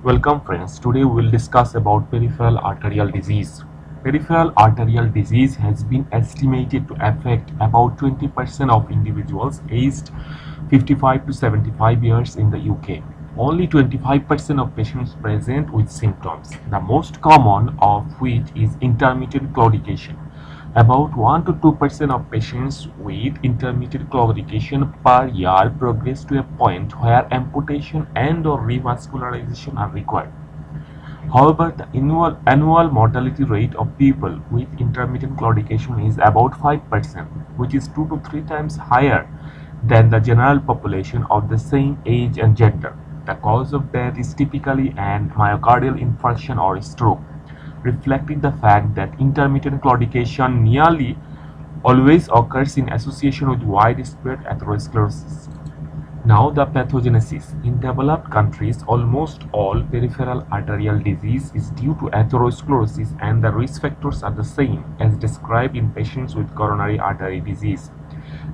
Welcome friends, today we will discuss about peripheral arterial disease. Peripheral arterial disease has been estimated to affect about 20% of individuals aged 55 to 75 years in the UK. Only 25% of patients present with symptoms, the most common of which is intermittent claudication. About 1 to 2% of patients with intermittent claudication per year progress to a point where amputation and/or revascularization are required. However, the annual mortality rate of people with intermittent claudication is about 5%, which is 2 to 3 times higher than the general population of the same age and gender. The cause of death is typically an myocardial infarction or stroke, reflecting the fact that intermittent claudication nearly always occurs in association with widespread atherosclerosis. Now the pathogenesis. In developed countries, almost all peripheral arterial disease is due to atherosclerosis, and the risk factors are the same as described in patients with coronary artery disease.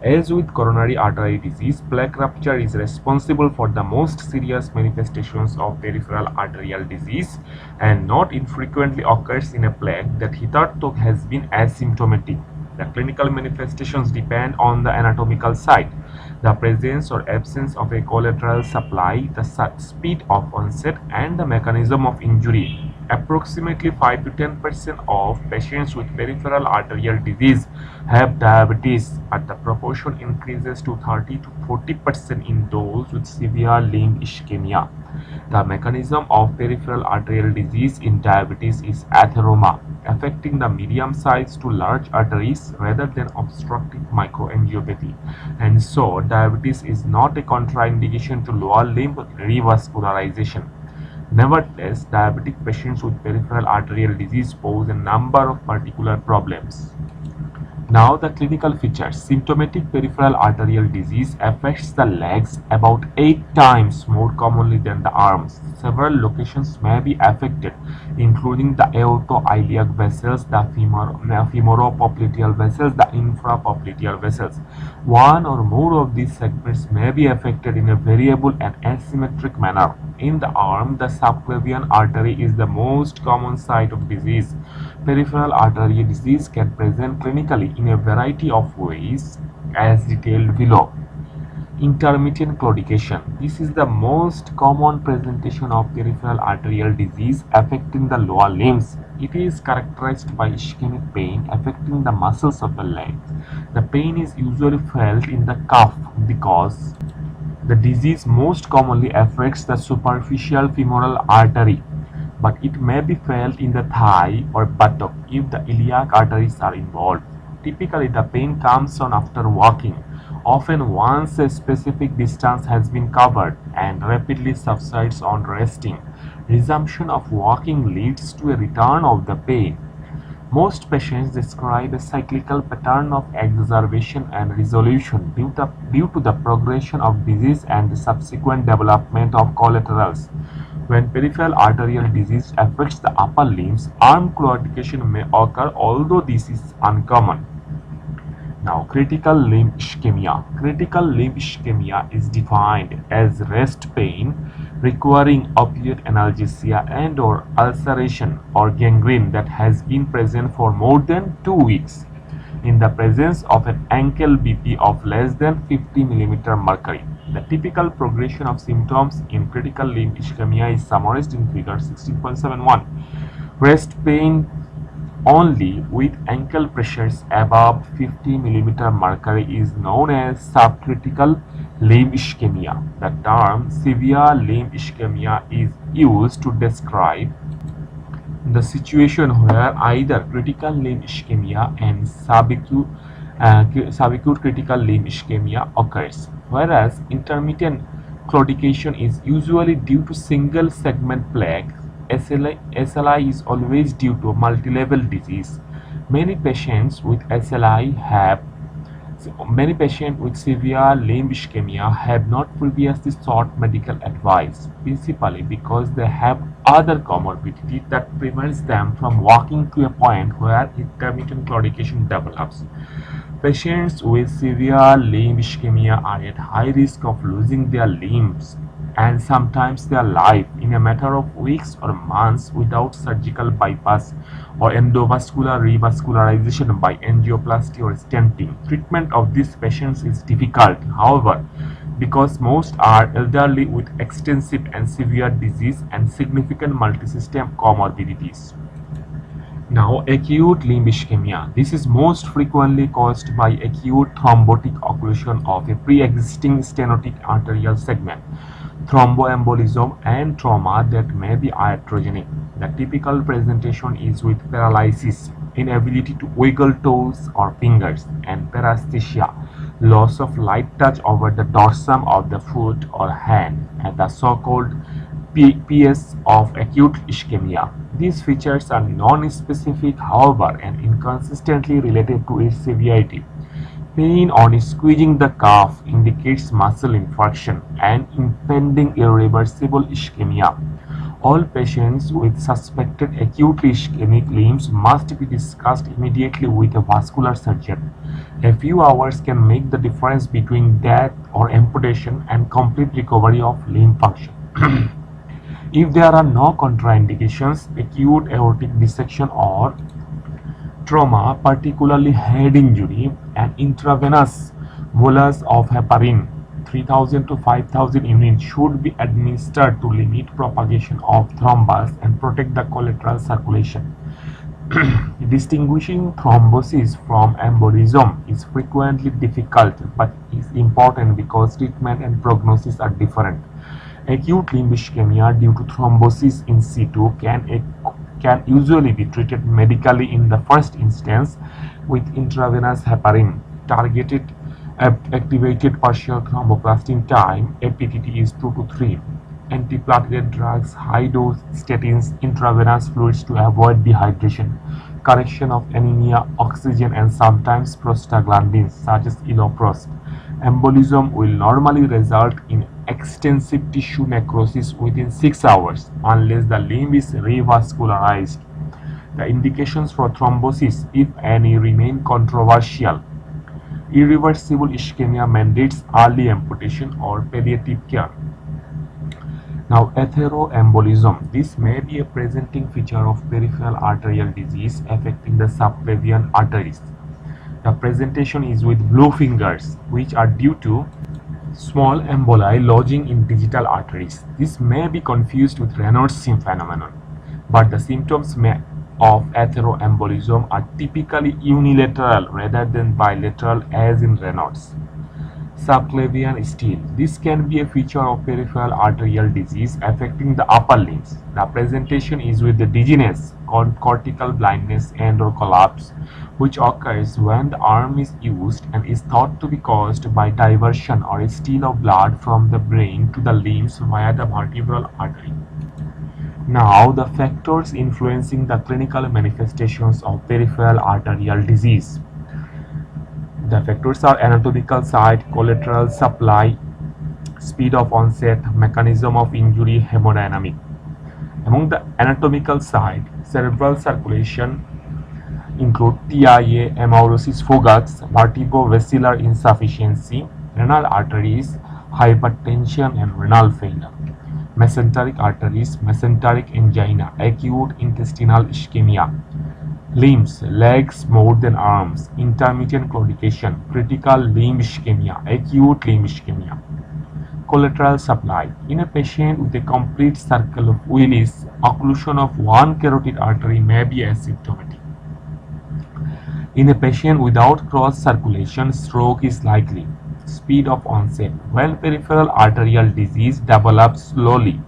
As with coronary artery disease, plaque rupture is responsible for the most serious manifestations of peripheral arterial disease and not infrequently occurs in a plaque that hitherto has been asymptomatic. The clinical manifestations depend on the anatomical site, the presence or absence of a collateral supply, the speed of onset, and the mechanism of injury. Approximately 5 to 10% of patients with peripheral arterial disease have diabetes, but the proportion increases to 30 to 40% in those with severe limb ischemia. The mechanism of peripheral arterial disease in diabetes is atheroma, affecting the medium-sized to large arteries rather than obstructive microangiopathy, and so diabetes is not a contraindication to lower limb revascularization. Nevertheless, diabetic patients with peripheral arterial disease pose a number of particular problems. Now the clinical features. Symptomatic peripheral arterial disease affects the legs about 8 times more commonly than the arms. Several locations may be affected, including the aortoiliac vessels, the femoropopliteal vessels, the infrapopliteal vessels. One or more of these segments may be affected in a variable and asymmetric manner. In the arm, the subclavian artery is the most common site of disease. Peripheral artery disease can present clinically in a variety of ways as detailed below. Intermittent claudication. This is the most common presentation of peripheral arterial disease affecting the lower limbs. It is characterized by ischemic pain affecting the muscles of the legs. The pain is usually felt in the calf because the disease most commonly affects the superficial femoral artery, but it may be felt in the thigh or buttock if the iliac arteries are involved. Typically, the pain comes on after walking, often once a specific distance has been covered, and rapidly subsides on resting. Resumption of walking leads to a return of the pain. Most patients describe a cyclical pattern of exacerbation and resolution due to the progression of disease and the subsequent development of collaterals. When peripheral arterial disease affects the upper limbs, arm claudication may occur, although this is uncommon. Now, critical limb ischemia. Critical limb ischemia is defined as rest pain requiring opioid analgesia and/or ulceration or gangrene that has been present for more than 2 weeks in the presence of an ankle BP of less than 50 mm mercury. The typical progression of symptoms in critical limb ischemia is summarized in figure 16.71. Rest pain only with ankle pressures above 50 mm mercury is known as subcritical limb ischemia. The term severe limb ischemia is used to describe the situation where either critical limb ischemia and subacute critical limb ischemia occurs, whereas intermittent claudication is usually due to single segment plaque. SLI is always due to multilevel disease. Many patients with SLI have Many patients with severe limb ischemia have not previously sought medical advice, principally because they have other comorbidities that prevents them from walking to a point where intermittent claudication develops. Patients with severe limb ischemia are at high risk of losing their limbs and sometimes their life in a matter of weeks or months without surgical bypass or endovascular revascularization by angioplasty or stenting. Treatment of these patients is difficult, however, because most are elderly with extensive and severe disease and significant multisystem comorbidities. Now, acute limb ischemia. This is most frequently caused by acute thrombotic occlusion of a pre-existing stenotic arterial segment, thromboembolism, and trauma that may be iatrogenic. The typical presentation is with paralysis, inability to wiggle toes or fingers, and paresthesia, loss of light touch over the dorsum of the foot or hand, and the so-called PS of acute ischemia. These features are non-specific, however, and inconsistently related to its severity. Pain on squeezing the calf indicates muscle infarction and impending irreversible ischemia. All patients with suspected acutely ischemic limbs must be discussed immediately with a vascular surgeon. A few hours can make the difference between death or amputation and complete recovery of limb function. If there are no contraindications, acute aortic dissection or trauma, particularly head injury, and intravenous bolus of heparin 3000 to 5000 units should be administered to limit propagation of thrombus and protect the collateral circulation. Distinguishing thrombosis from embolism is frequently difficult but is important because treatment and prognosis are different. Acute limb ischemia due to thrombosis in situ can usually be treated medically in the first instance with intravenous heparin. Targeted activated partial thromboplastin time (APTT) is 2 to 3. Antiplatelet drugs, high-dose statins, intravenous fluids to avoid dehydration, correction of anemia, oxygen, and sometimes prostaglandins such as iloprost. Embolism will normally result in extensive tissue necrosis within 6 hours unless the limb is revascularized. The indications for thrombosis, if any, remain controversial. Irreversible ischemia mandates early amputation or palliative care. Now, atheroembolism. This may be a presenting feature of peripheral arterial disease affecting the subclavian arteries. The presentation is with blue fingers, which are due to small emboli lodging in digital arteries. This may be confused with Raynaud's phenomenon, but the symptoms of atheroembolism are typically unilateral rather than bilateral as in Raynaud's. Subclavian stele. This can be a feature of peripheral arterial disease affecting the upper limbs. The presentation is with the dizziness, cortical blindness, and or collapse, which occurs when the arm is used and is thought to be caused by diversion or a steal of blood from the brain to the limbs via the vertebral artery. Now, the factors influencing the clinical manifestations of peripheral arterial disease. The factors are anatomical site, collateral supply, speed of onset, mechanism of injury, hemodynamic. Among the anatomical side, cerebral circulation include TIA, amaurosis fugax, vertebrovascular insufficiency, renal arteries, hypertension and renal failure. Mesenteric arteries, mesenteric angina, acute intestinal ischemia. Limbs, legs more than arms, intermittent claudication, critical limb ischemia, acute limb ischemia. Collateral supply. In a patient with a complete circle of Willis, occlusion of one carotid artery may be asymptomatic. In a patient without cross circulation, stroke is likely. Speed of onset. When peripheral arterial disease develops slowly,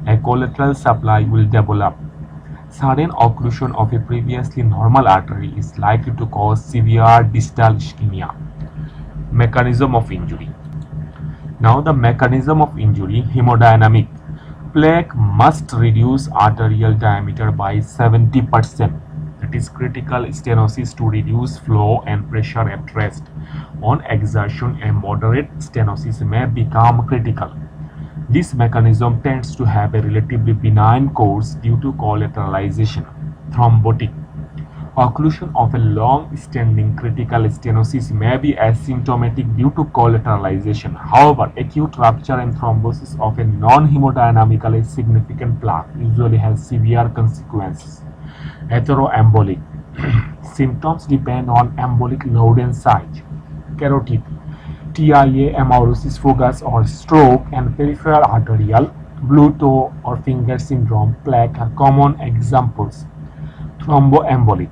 a collateral supply will develop. Sudden occlusion of a previously normal artery is likely to cause severe distal ischemia. Mechanism of injury. Now the mechanism of injury, hemodynamic. Plaque must reduce arterial diameter by 70%. That is critical stenosis to reduce flow and pressure at rest. On exertion, a moderate stenosis may become critical. This mechanism tends to have a relatively benign course due to collateralization. Thrombotic. Occlusion of a long-standing critical stenosis may be asymptomatic due to collateralization. However, acute rupture and thrombosis of a non-hemodynamically significant plaque usually has severe consequences. Atheroembolic symptoms depend on embolic load and size. Carotid, TIA, amaurosis fugax or stroke, and peripheral arterial, blue toe or finger syndrome, plaque are common examples. Thromboembolic,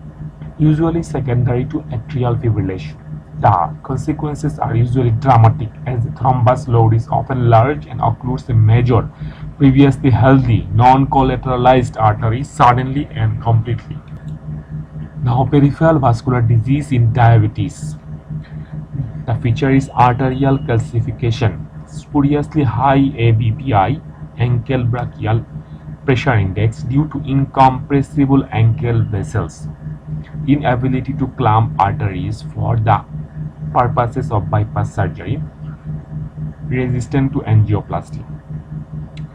usually secondary to atrial fibrillation. The consequences are usually dramatic as the thrombus load is often large and occludes a major, previously healthy, non-collateralized artery suddenly and completely. Now, peripheral vascular disease in diabetes. The feature is arterial calcification, spuriously high ABPI, ankle brachial pressure index due to incompressible ankle vessels, inability to clamp arteries for the purposes of bypass surgery, resistant to angioplasty,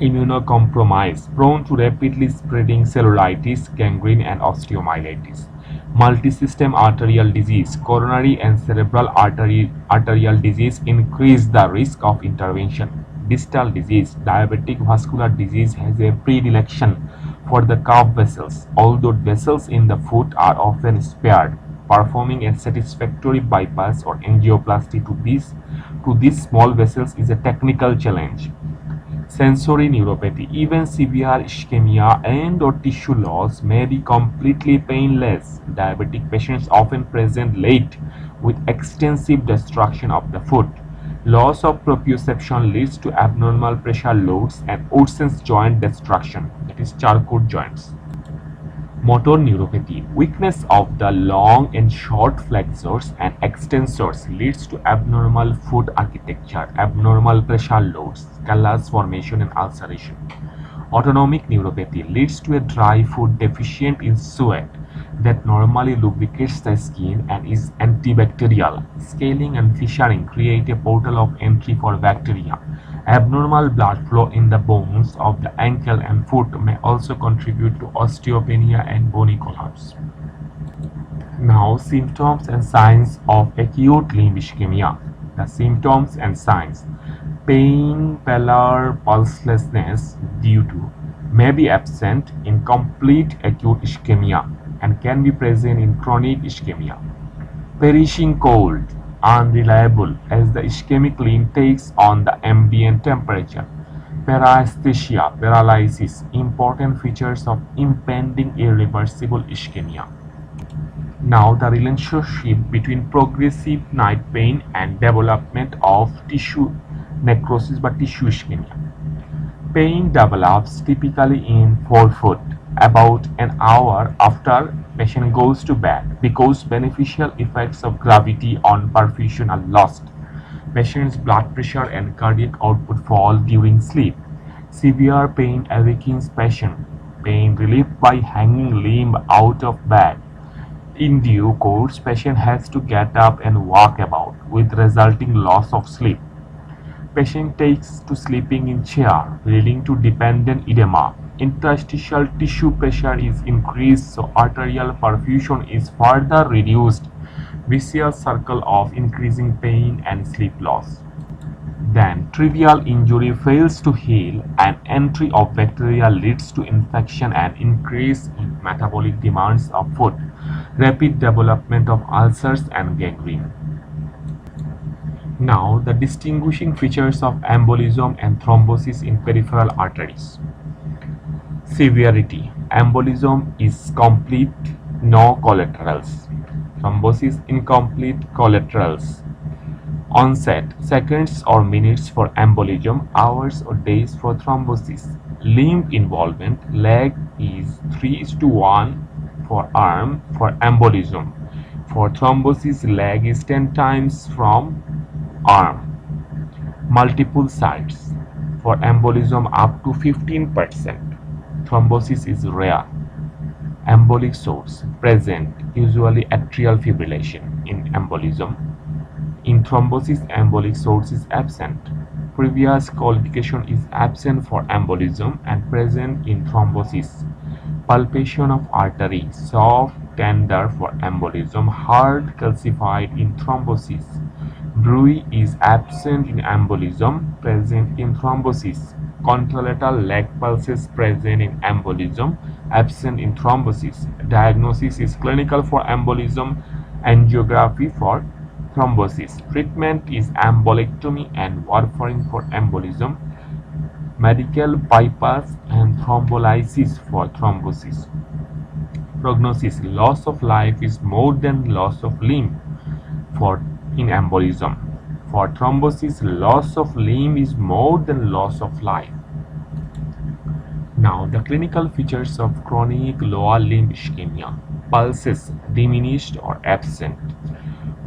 immunocompromised, prone to rapidly spreading cellulitis, gangrene, and osteomyelitis. Multisystem arterial disease, coronary and cerebral arterial disease increase the risk of intervention. Distal disease, diabetic vascular disease has a predilection for the calf vessels, although vessels in the foot are often spared. Performing a satisfactory bypass or angioplasty to these small vessels is a technical challenge. Sensory neuropathy, even severe ischemia and/or tissue loss may be completely painless. Diabetic patients often present late with extensive destruction of the foot. Loss of proprioception leads to abnormal pressure loads and worsens joint destruction, that is Charcot joints. Motor neuropathy, weakness of the long and short flexors and extensors leads to abnormal foot architecture, abnormal pressure loads, callus formation and ulceration. Autonomic neuropathy leads to a dry foot deficient in sweat that normally lubricates the skin and is antibacterial. Scaling and fissuring create a portal of entry for bacteria. Abnormal blood flow in the bones of the ankle and foot may also contribute to osteopenia and bony collapse. Now, symptoms and signs of acute limb ischemia. The symptoms and signs: pain, pallor, pulselessness due to may be absent in complete acute ischemia and can be present in chronic ischemia. Perishing cold, unreliable as the ischemic limb takes on the ambient temperature. Paraesthesia, paralysis, important features of impending irreversible ischemia. Now, the relationship between progressive night pain and development of tissue necrosis by tissue ischemia. Pain develops typically in forefoot about an hour after patient goes to bed because beneficial effects of gravity on perfusion are lost. Patient's blood pressure and cardiac output fall during sleep. Severe pain awakens patient. Pain relieved by hanging limb out of bed. In due course, patient has to get up and walk about, with resulting loss of sleep. Patient takes to sleeping in chair, leading to dependent edema. Interstitial tissue pressure is increased, so arterial perfusion is further reduced. Vicious circle of increasing pain and sleep loss. Then, trivial injury fails to heal, and entry of bacteria leads to infection and increase in metabolic demands of food, rapid development of ulcers and gangrene. Now, the distinguishing features of embolism and thrombosis in peripheral arteries. Severity: embolism is complete, no collaterals. Thrombosis, incomplete collaterals. Onset: seconds or minutes for embolism, hours or days for thrombosis. Limb involvement: leg is 3:1 for arm for embolism. For thrombosis, leg is 10 times from arm. Multiple sites. For embolism, up to 15%. Thrombosis is rare. Embolic source present, usually atrial fibrillation in embolism. In thrombosis, embolic source is absent. Previous qualification is absent for embolism and present in thrombosis. Palpation of artery, soft tender for embolism. Heart calcified in thrombosis. Bruit is absent in embolism, present in thrombosis. Contralateral leg pulses present in embolism, absent in thrombosis. Diagnosis is clinical for embolism, angiography for thrombosis. Treatment is embolectomy and warfarin for embolism, medical bypass and thrombolysis for thrombosis. Prognosis: loss of life is more than loss of limb for in embolism. For thrombosis, loss of limb is more than loss of life. Now, the clinical features of chronic lower limb ischemia: pulses diminished or absent.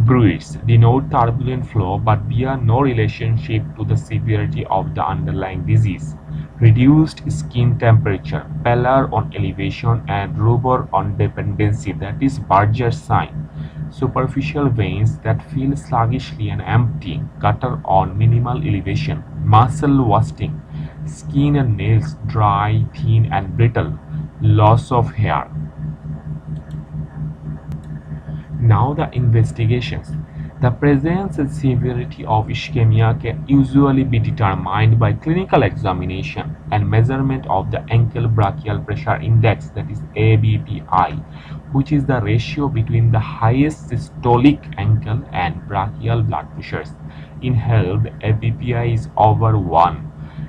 Bruits denote turbulent flow but bear no relationship to the severity of the underlying disease. Reduced skin temperature, pallor on elevation and rubor on dependency, that is Berger's sign. Superficial veins that feel sluggishly and empty, gutter on minimal elevation, muscle wasting, skin and nails dry, thin and brittle, loss of hair. Now the investigations. The presence and severity of ischemia can usually be determined by clinical examination and measurement of the ankle brachial pressure index, that is ABPI, which is the ratio between the highest systolic ankle and brachial blood pressures. In health, ABPI is over 1.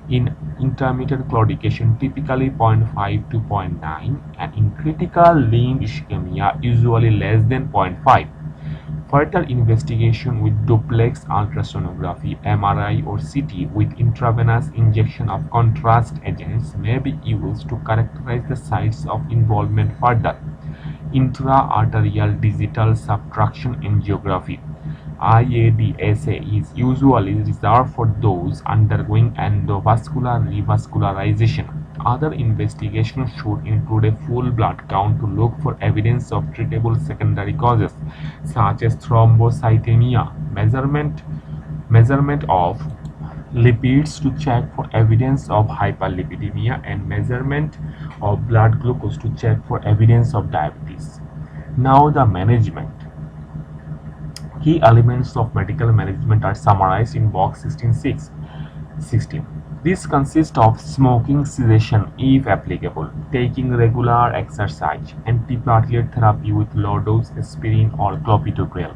In intermittent claudication, typically 0.5 to 0.9, and in critical limb ischemia, usually less than 0.5. Further investigation with duplex ultrasonography, MRI or CT with intravenous injection of contrast agents may be used to characterize the sites of involvement further. Intra-arterial digital subtraction angiography (IADSA) is usually reserved for those undergoing endovascular revascularization. Other investigations should include a full blood count to look for evidence of treatable secondary causes such as thrombocythemia, measurement of lipids to check for evidence of hyperlipidemia, and measurement of blood glucose to check for evidence of diabetes. Now the management. Key elements of medical management are summarized in box 16. This consists of smoking cessation if applicable, taking regular exercise, antiplatelet therapy with low-dose aspirin or clopidogrel,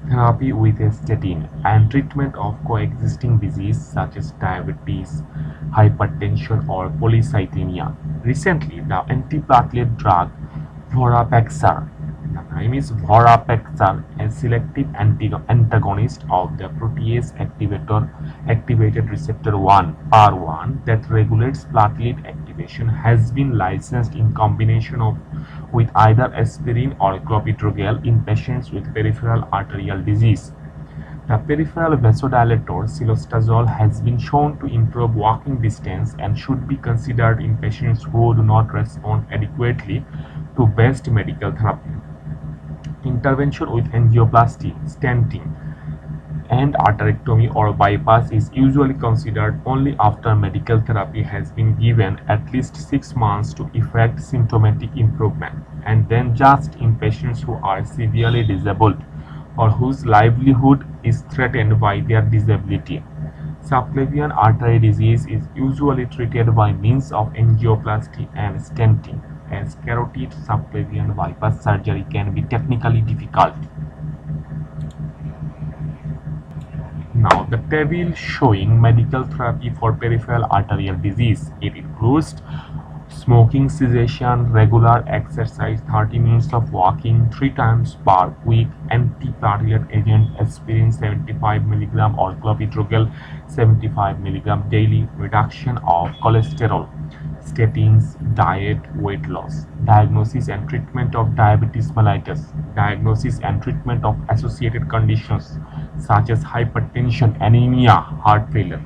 therapy with a statin, and treatment of coexisting disease such as diabetes, hypertension, or polycythemia. Recently, the antiplatelet drug Vorapexar, the name is Vorapexar, a selective antagonist of the protease activated receptor 1 (PAR1) that regulates platelet activation, has been licensed in combination with either aspirin or clopidogrel in patients with peripheral arterial disease. The peripheral vasodilator cilostazol has been shown to improve walking distance and should be considered in patients who do not respond adequately to best medical therapy. Intervention with angioplasty, stenting, and arterectomy or bypass is usually considered only after medical therapy has been given at least 6 months to effect symptomatic improvement, and then just in patients who are severely disabled or whose livelihood is threatened by their disability. Subclavian artery disease is usually treated by means of angioplasty and stenting, as carotid subclavian bypass surgery can be technically difficult. Now, the table showing medical therapy for peripheral arterial disease. It includes smoking cessation, regular exercise, 30 minutes of walking 3 times per week, antiplatelet agent aspirin 75 mg or clopidogrel 75 mg daily, reduction of cholesterol, statins, diet, weight loss. Diagnosis and treatment of diabetes mellitus. Diagnosis and treatment of associated conditions such as hypertension, anemia, heart failure.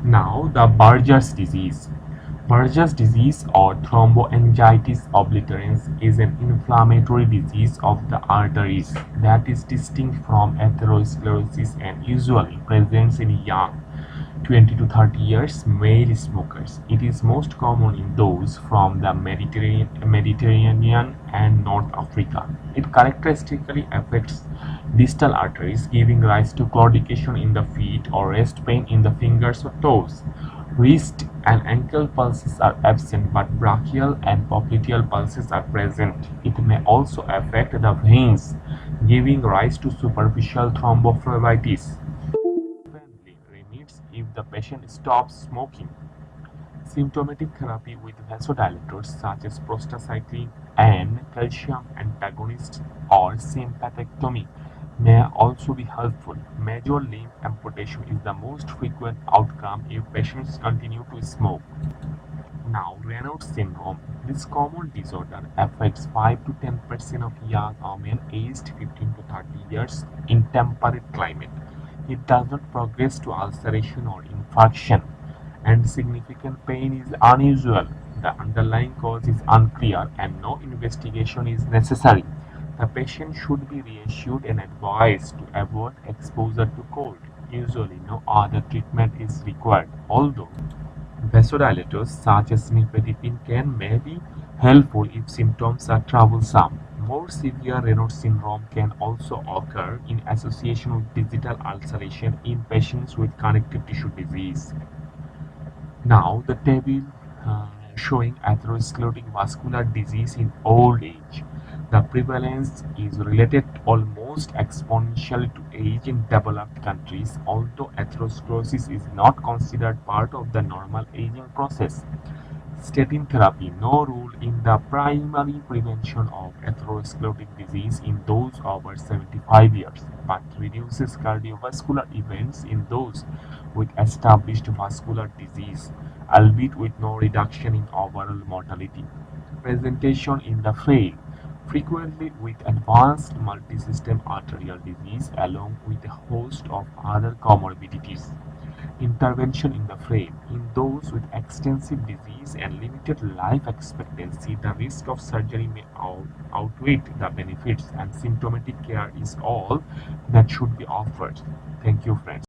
Now the Berger's disease. Berger's disease or thromboangiitis obliterans is an inflammatory disease of the arteries that is distinct from atherosclerosis and usually presents in young 20 to 30 years, male smokers. It is most common in those from the Mediterranean and North Africa. It characteristically affects distal arteries, giving rise to claudication in the feet or rest pain in the fingers or toes. Wrist and ankle pulses are absent, but brachial and popliteal pulses are present. It may also affect the veins, giving rise to superficial thrombophlebitis. Frequently remits if the patient stops smoking. Symptomatic therapy with vasodilators such as prostacyclin and calcium antagonists or sympathectomy may also be helpful. Major limb amputation is the most frequent outcome if patients continue to smoke. Now, Raynaud's syndrome. This common disorder affects 5 to 10% of young women aged 15 to 30 years in temperate climate. It does not progress to ulceration or infarction, and significant pain is unusual. The underlying cause is unclear, and no investigation is necessary. The patient should be reassured and advised to avoid exposure to cold. Usually, no other treatment is required, although vasodilators such as nifedipine may be helpful if symptoms are troublesome. More severe Raynaud syndrome can also occur in association with digital ulceration in patients with connective tissue disease. Now, the table showing atherosclerotic vascular disease in old age. The prevalence is related almost exponentially to age in developed countries, although atherosclerosis is not considered part of the normal aging process. Statin therapy no role in the primary prevention of atherosclerotic disease in those over 75 years, but reduces cardiovascular events in those with established vascular disease, albeit with no reduction in overall mortality. Presentation in the frail, frequently with advanced multisystem arterial disease along with a host of other comorbidities. Intervention in the frame. In those with extensive disease and limited life expectancy, the risk of surgery may outweigh the benefits, and symptomatic care is all that should be offered. Thank you, friends.